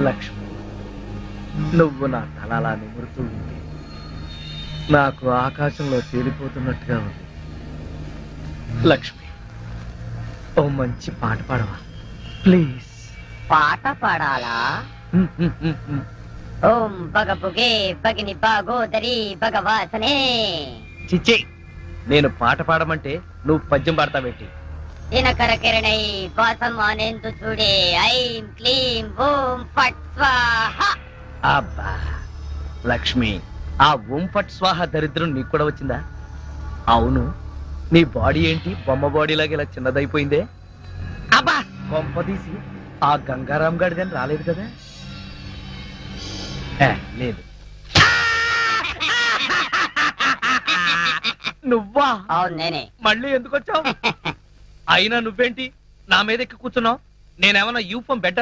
లక్ష్మి, నువ్వు నా తల అలా నిమురుతూ ఉంటే నాకు ఆకాశంలో తేలిపోతున్నట్టుగా ఉంది. లక్ష్మి, ఓ మంచి పాట పాడవా ప్లీజ్? పాట పాడాలా? ఓం బగబుగే బగిని బాగోదరి భగవాసనే. చిచ్చి, నేను పాట పాడమంటే నువ్వు పద్యం పాడతావేంటి? దినకర కిరణై వాసమానేందు చూడే ఐం క్లీం ఓం ఫట్ స్వాహ. అబ్బా లక్ష్మి, ఆ ఓం ఫట్ స్వాహ దరిద్రం నీకు కూడా వచ్చిందా? అవును, నీ బాడీ ఏంటి బొమ్మ బాడీలాగా ఇలా చిన్నదైపోయిందే? అబ్బా కొంపదీసి ఆ గంగారాం గడిదని రాలేదు కదా? లేదు. నువ్వా? అవును నేనే. మళ్ళీ ఎందుకు వచ్చావు? అయినా నువ్వేంటి నా మీద ఎక్కి కూర్చున్నావు? నేనేమన్నా యూఫం బెడ్